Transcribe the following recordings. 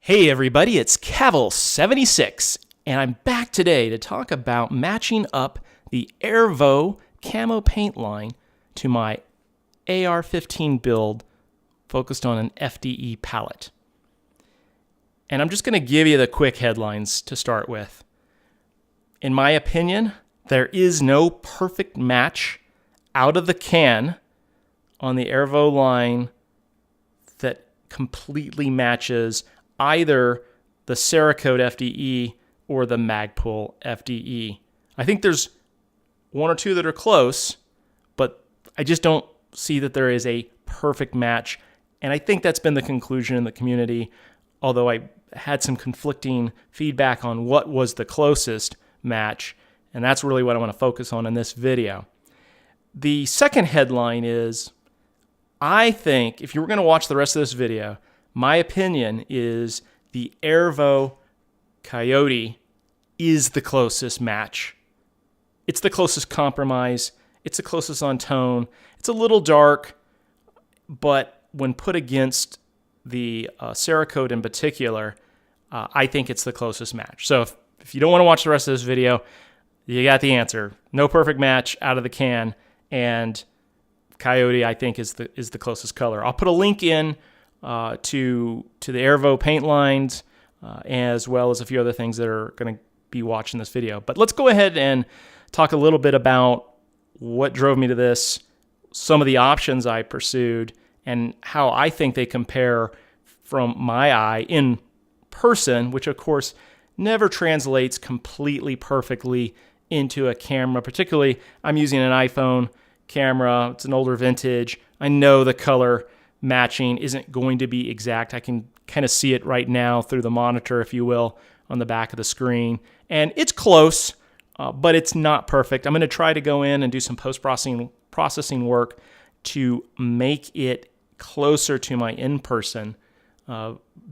Hey everybody, it's Cavill76, and I'm back today to talk about matching up the Aervoe camo paint line to my AR-15 build focused on an FDE palette. And I'm just going to give you the quick headlines to start with. In my opinion, there is no perfect match out of the can on the Aervoe line that completely matches either the Cerakote FDE or the Magpul FDE. I think there's one or two that are close, but I just don't see that there is a perfect match. And I think that's been the conclusion in the community, although I had some conflicting feedback on what was the closest match. And that's really what I want to focus on in this video. The second headline is, I think if you were going to watch the rest of this video, my opinion is the Aervoe Coyote is the closest match. It's the closest compromise. It's the closest on tone. It's a little dark, but when put against the Cerakote in particular, I think it's the closest match. So if you don't want to watch the rest of this video, you got the answer. No perfect match out of the can, and Coyote I think is the closest color. I'll put a link in to the Aervoe paint lines, as well as a few other things that are going to be watching this video. But let's go ahead and talk a little bit about what drove me to this, some of the options I pursued, and how I think they compare from my eye in person, which of course never translates completely perfectly into a camera. Particularly, I'm using an iPhone camera. It's an older vintage. I know the color matching isn't going to be exact. I can kind of see it right now through the monitor, if you will, on the back of the screen. And it's close, but it's not perfect. I'm going to try to go in and do some post-processing work to make it closer to my in-person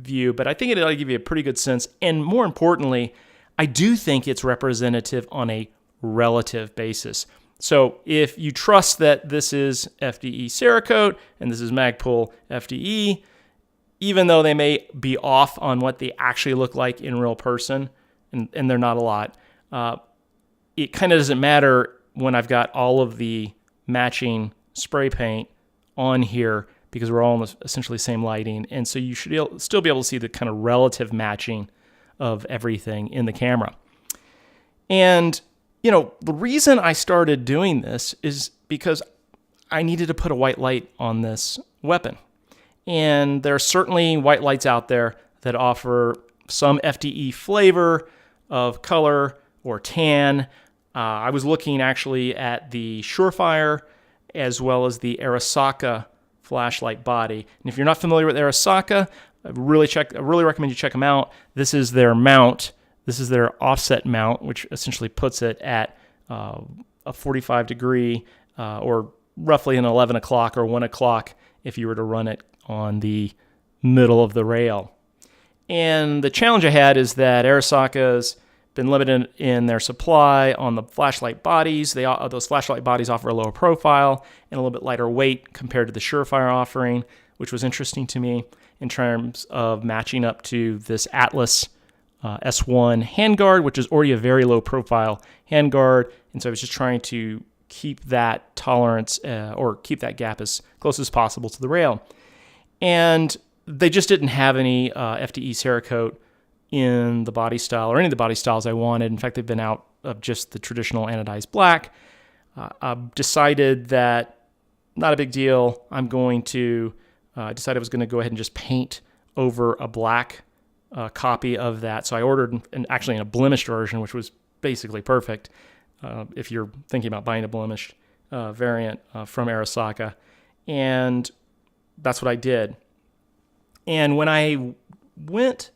view. But I think it'll give you a pretty good sense. And more importantly, I do think it's representative on a relative basis. So if you trust that this is FDE Cerakote and this is Magpul FDE, even though they may be off on what they actually look like in real person, and they're not a lot, it kind of doesn't matter when I've got all of the matching spray paint on here because we're all in essentially the same lighting. And so you should still be able to see the kind of relative matching of everything in the camera. And you know, the reason I started doing this is because I needed to put a white light on this weapon. And there are certainly white lights out there that offer some FDE flavor of color or tan. I was looking actually at the Surefire as well as the Arisaka flashlight body. And if you're not familiar with Arisaka, I really recommend you check them out. This is their mount. This is their offset mount, which essentially puts it at a 45 degree or roughly an 11 o'clock or 1 o'clock if you were to run it on the middle of the rail. And the challenge I had is that Arisaka's been limited in their supply on the flashlight bodies. Those flashlight bodies offer a lower profile and a little bit lighter weight compared to the Surefire offering, which was interesting to me in terms of matching up to this Atlas S1 handguard, which is already a very low profile handguard. And so I was just trying to keep that tolerance or keep that gap as close as possible to the rail. And they just didn't have any FDE Cerakote in the body style or any of the body styles I wanted. In fact, they've been out of just the traditional anodized black. I decided that not a big deal. I'm going to decide I was going to go ahead and just paint over a black copy of that. So I ordered actually in a blemished version, which was basically perfect if you're thinking about buying a blemished variant from Arisaka. And that's what I did. And when I went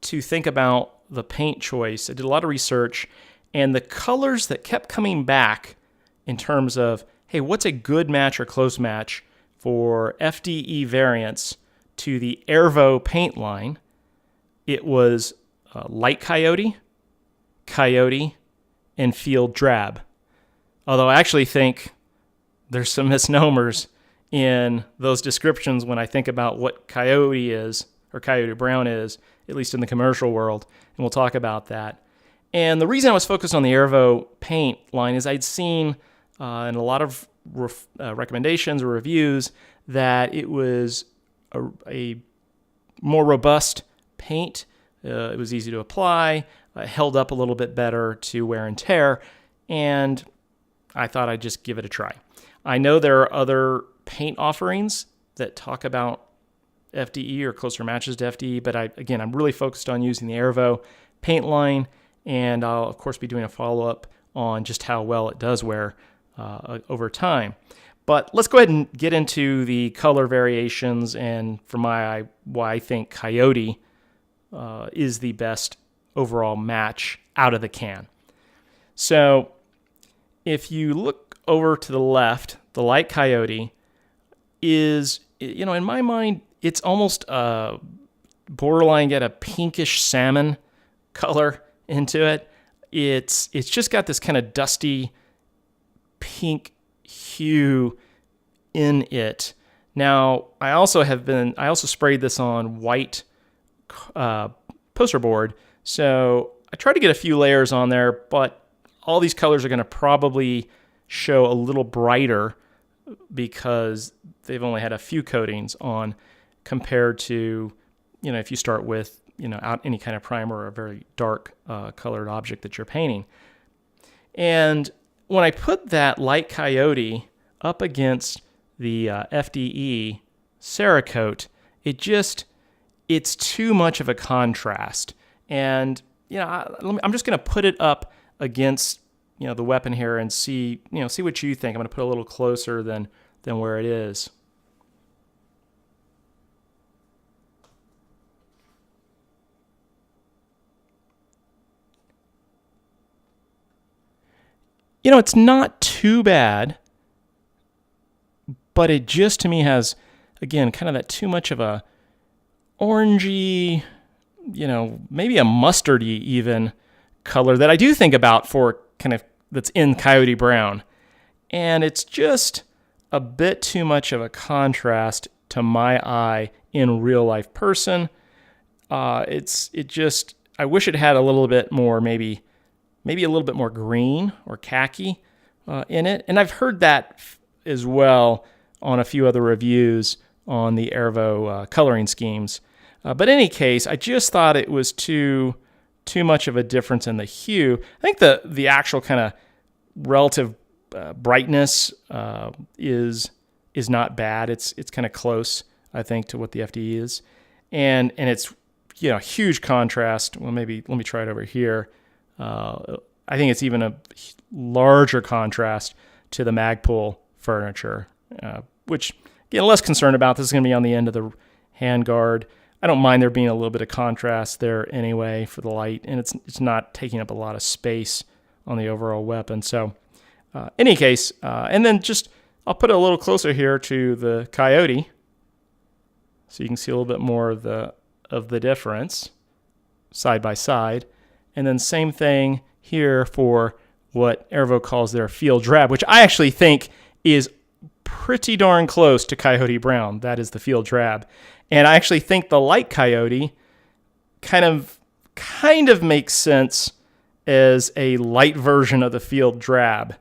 to think about the paint choice, I did a lot of research, and the colors that kept coming back in terms of, hey, what's a good match or close match for FDE variants to the Aervoe paint line, it was light Coyote, Coyote, and field Drab. Although I actually think there's some misnomers in those descriptions when I think about what Coyote is or Coyote Brown is, at least in the commercial world, and we'll talk about that. And the reason I was focused on the Aervoe paint line is I'd seen in a lot of recommendations or reviews that it was a more robust paint. It was easy to apply, held up a little bit better to wear and tear, and I thought I'd just give it a try. I know there are other paint offerings that talk about FDE or closer matches to FDE, but I'm really focused on using the Aervoe paint line, and I'll, of course, be doing a follow-up on just how well it does wear over time. But let's go ahead and get into the color variations and why I think Coyote is the best overall match out of the can. So if you look over to the left, the light Coyote is, in my mind, it's almost borderline get a pinkish salmon color into it. It's just got this kind of dusty pink hue in it. Now, I also sprayed this on white poster board, so I tried to get a few layers on there, but all these colors are going to probably show a little brighter because they've only had a few coatings on compared to, if you start with, out any kind of primer or a very dark colored object that you're painting. And when I put that light Coyote up against the FDE Cerakote, it's too much of a contrast. And, I'm just going to put it up against, the weapon here and see what you think. I'm going to put it a little closer than where it is. It's not too bad, but it just, to me, has, again, kind of that too much of a orangey, maybe a mustardy even color that I do think about for kind of that's in Coyote Brown. And it's just a bit too much of a contrast to my eye in real life person. I wish it had a little bit more, maybe a little bit more green or khaki in it. And I've heard that as well on a few other reviews on the Aervoe coloring schemes. But in any case, I just thought it was too much of a difference in the hue. I think the actual kind of relative brightness is not bad. It's kind of close, I think, to what the FDE is. And it's huge contrast. Well, maybe let me try it over here. I think it's even a larger contrast to the Magpul furniture, which, again, less concerned about. This is going to be on the end of the handguard. I don't mind there being a little bit of contrast there anyway for the light, and it's not taking up a lot of space on the overall weapon. So, in any case, and then I'll put it a little closer here to the Coyote, so you can see a little bit more of the difference side by side. And then same thing here for what Aervoe calls their field drab, which I actually think is pretty darn close to Coyote Brown. That is the field drab. And I actually think the light Coyote kind of makes sense as a light version of the field drab.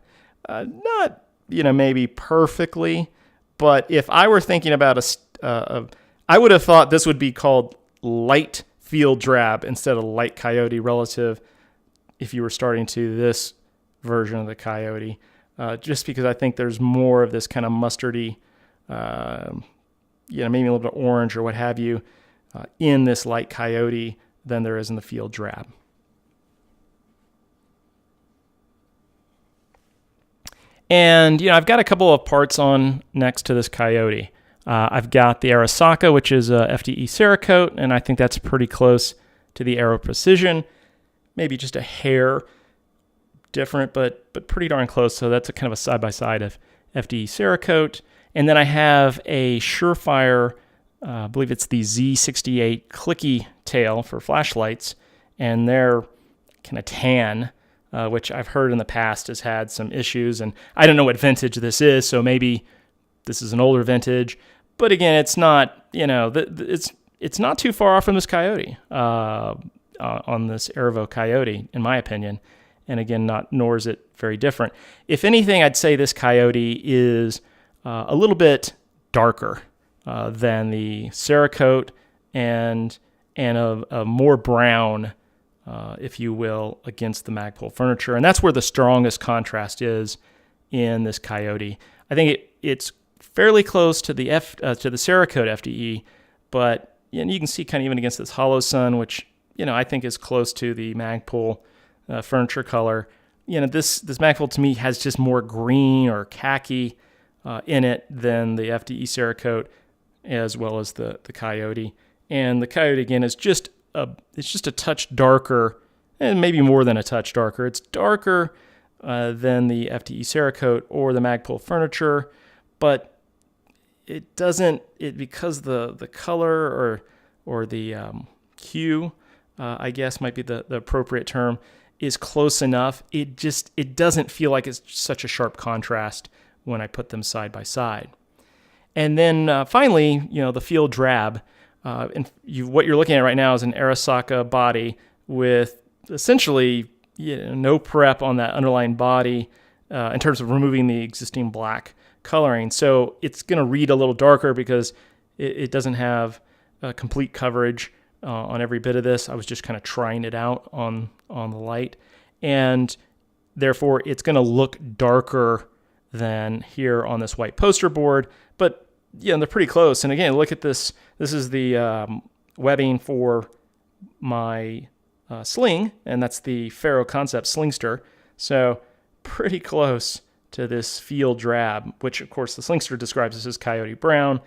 Not, maybe perfectly, but if I were thinking about I would have thought this would be called light field drab instead of light Coyote relative if you were starting to this version of the Coyote, just because I think there's more of this kind of mustardy, maybe a little bit of orange or what have you, in this light Coyote than there is in the field drab. And, I've got a couple of parts on next to this Coyote. I've got the Arisaka, which is a FDE Cerakote, and I think that's pretty close to the Aero Precision. Maybe just a hair different, but pretty darn close. So that's a kind of a side-by-side of FDE Cerakote. And then I have a Surefire, I believe it's the Z68 clicky tail for flashlights, and they're kind of tan, which I've heard in the past has had some issues. And I don't know what vintage this is, so maybe this is an older vintage. But again, it's not, it's not too far off from this Coyote, on this Aervoe Coyote, in my opinion. And again, nor is it very different. If anything, I'd say this Coyote is a little bit darker than the Cerakote, and a more brown, if you will, against the Magpul furniture. And that's where the strongest contrast is in this Coyote. I think it's fairly close to the Cerakote FDE, but you can see kind of even against this hollow sun, which I think is close to the Magpul furniture color. This Magpul to me has just more green or khaki in it than the FDE Cerakote, as well as the Coyote. And the Coyote again is just a touch darker, and maybe more than a touch darker. It's darker than the FDE Cerakote or the Magpul furniture, but it doesn't, because the color or the hue, I guess might be the appropriate term, is close enough. It doesn't feel like it's such a sharp contrast when I put them side by side. And then finally, the field drab. What you're looking at right now is an Arisaka body with essentially no prep on that underlying body in terms of removing the existing black coloring. So it's going to read a little darker because it doesn't have complete coverage on every bit of this. I was just kind of trying it out on the light, and therefore it's going to look darker than here on this white poster board. But they're pretty close. And again, look at this. This is the webbing for my sling, and that's the Faro Concept Slingster. So pretty close to this field drab, which of course the Slingster describes as Coyote brown.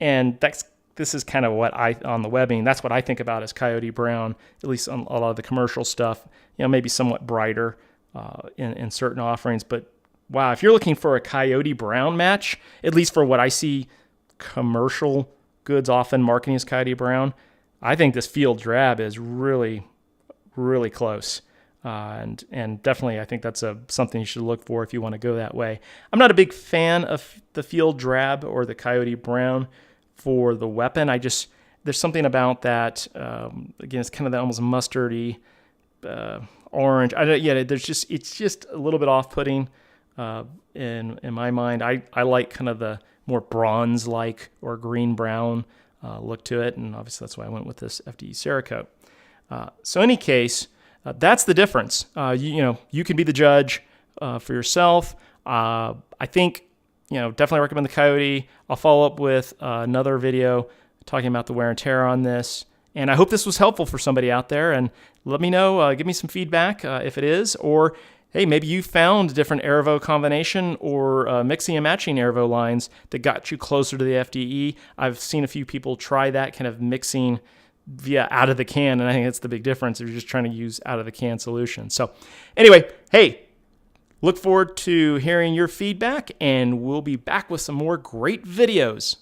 And this is kind of what on the webbing, that's what I think about as Coyote brown, at least on a lot of the commercial stuff, maybe somewhat brighter in certain offerings. But wow, if you're looking for a Coyote brown match, at least for what I see commercial goods often marketing as Coyote brown, I think this field drab is really, really close. And definitely, I think that's something you should look for if you want to go that way. I'm not a big fan of the field drab or the Coyote brown for the weapon. There's something about that. Again, it's kind of that almost mustardy orange. It's just a little bit off-putting in my mind. I like kind of the more bronze-like or green-brown look to it, and obviously that's why I went with this FDE Cerakote. So in any case, that's the difference. You can be the judge for yourself. I think, definitely recommend the Coyote. I'll follow up with another video talking about the wear and tear on this. And I hope this was helpful for somebody out there. And let me know, give me some feedback if it is. Or, hey, maybe you found a different Aervoe combination or mixing and matching Aervoe lines that got you closer to the FDE. I've seen a few people try that kind of mixing via out of the can, and I think that's the big difference if you're just trying to use out of the can solution. So anyway, hey, look forward to hearing your feedback, and we'll be back with some more great videos.